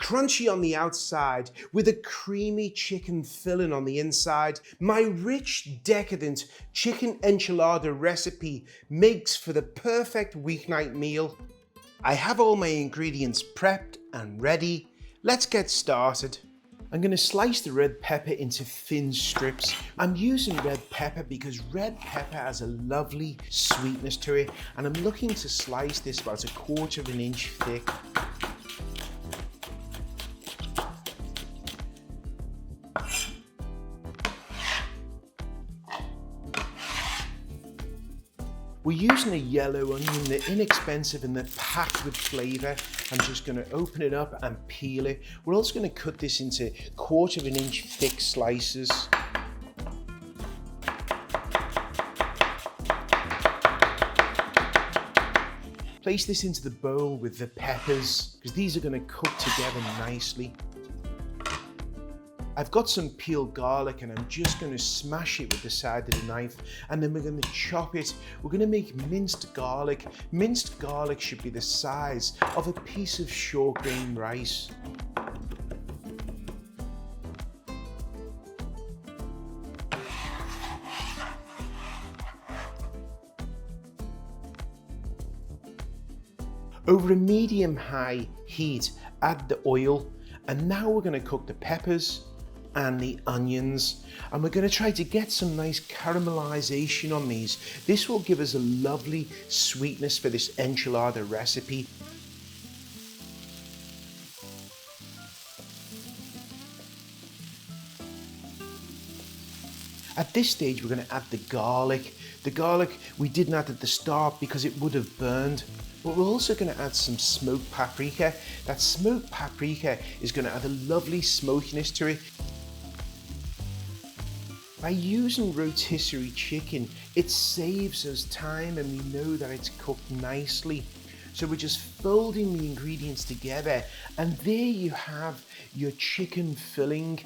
crunchy on the outside with a creamy chicken filling on the inside. My rich, decadent chicken enchilada recipe makes for the perfect weeknight meal. I have all my ingredients prepped and ready. Let's get started. I'm going to slice the red pepper into thin strips. I'm using red pepper because red pepper has a lovely sweetness to it, and I'm looking to slice this about 1/4 of an inch thick. We're using a yellow onion. They're inexpensive and they're packed with flavour. I'm just going to open it up and peel it. We're also going to cut this into 1/4 of an inch thick slices. Place this into the bowl with the peppers because these are going to cook together nicely. I've got some peeled garlic and I'm just going to smash it with the side of the knife, and then we're going to chop it. We're going to make minced garlic. Minced garlic should be the size of a piece of short grain rice. Over a medium-high heat, add the oil, and now we're going to cook the peppers and the onions, and we're going to try to get some nice caramelization on these. This will give us a lovely sweetness for this enchilada recipe. At this stage we're going to add the garlic. The garlic we didn't add at the start because it would have burned. But we're also going to add some smoked paprika. That smoked paprika is going to add a lovely smokiness to it. By using rotisserie chicken, it saves us time and we know that it's cooked nicely. So we're just folding the ingredients together, and there you have your chicken filling.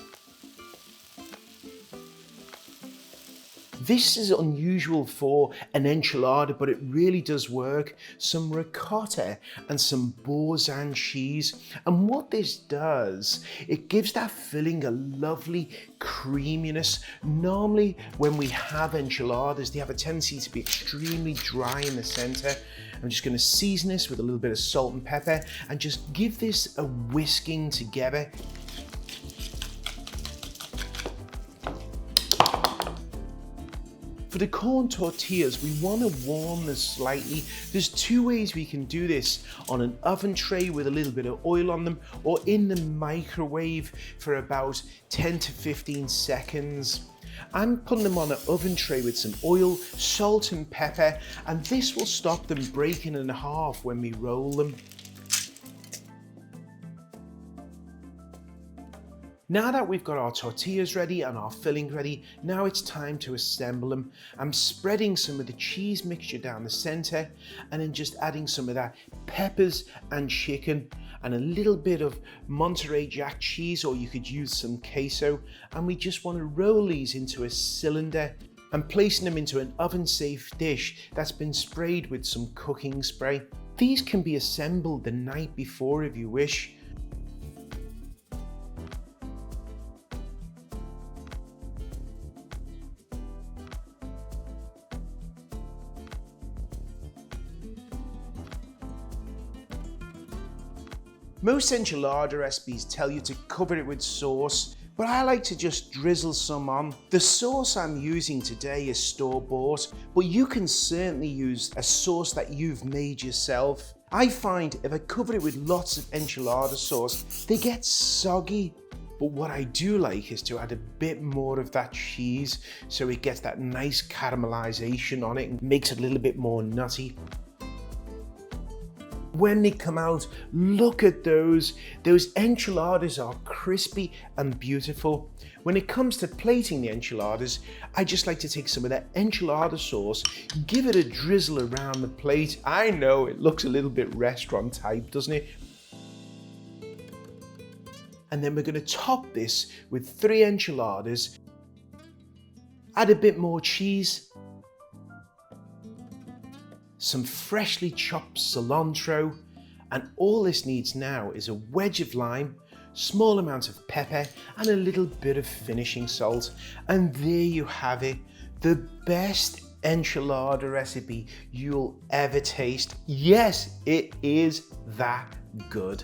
This is unusual for an enchilada, but it really does work. Some ricotta and some Boursin cheese. And what this does, it gives that filling a lovely creaminess. Normally, when we have enchiladas, they have a tendency to be extremely dry in the center. I'm just going to season this with a little bit of salt and pepper and just give this a whisking together. For the corn tortillas, we want to warm this slightly. There's 2 ways we can do this: on an oven tray with a little bit of oil on them, or in the microwave for about 10 to 15 seconds. I'm putting them on an oven tray with some oil, salt and pepper, and this will stop them breaking in half when we roll them. Now that we've got our tortillas ready and our filling ready, now it's time to assemble them. I'm spreading some of the cheese mixture down the center, and then just adding some of that peppers and chicken and a little bit of Monterey Jack cheese, or you could use some queso. And we just want to roll these into a cylinder and placing them into an oven-safe dish that's been sprayed with some cooking spray. These can be assembled the night before if you wish. Most enchilada recipes tell you to cover it with sauce, but I like to just drizzle some on. The sauce I'm using today is store-bought, but you can certainly use a sauce that you've made yourself. I find if I cover it with lots of enchilada sauce, they get soggy. But what I do like is to add a bit more of that cheese so it gets that nice caramelization on it and makes it a little bit more nutty. When they come out, look at those. Those enchiladas are crispy and beautiful. When it comes to plating the enchiladas, I just like to take some of that enchilada sauce, give it a drizzle around the plate. I know it looks a little bit restaurant type, doesn't it? And then we're going to top this with 3 enchiladas. Add a bit more cheese, some freshly chopped cilantro, and all this needs now is a wedge of lime, small amount of pepper, and a little bit of finishing salt. And there you have it, the best enchilada recipe you'll ever taste. Yes, it is that good.